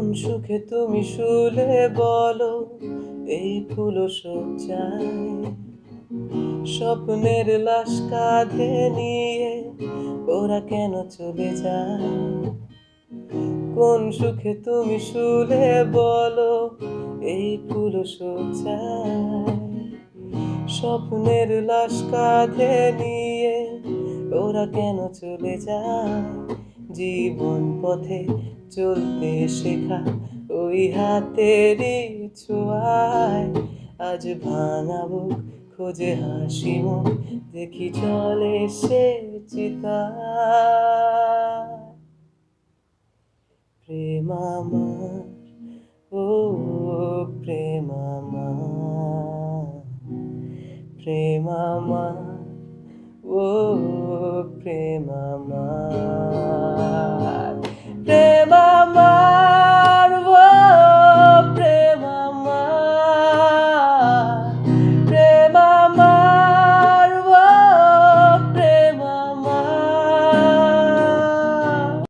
কোন সুখে তুমি শুলে বলো, এই ফুলো সজ্জায় স্বপ্নের লাশ কাঁধে নিয়ে ওরা কেন চলে যায়? কোন সুখে তুমি শুলে বলো, এই ফুলো সজ্জায় স্বপ্নের লাশ কাঁধে নিয়ে ওরা কেন চলে যায়? জীবন পথে চলতে শেখা ওই হাতেরই ছোঁয়ায় আজ ভাঙাবো খোঁজে হাসি মুখ, দেখি চলে সে চিতায়। প্রেম আমার, ও প্রেম আমার, প্রেম আমার, ও প্রেম আমার।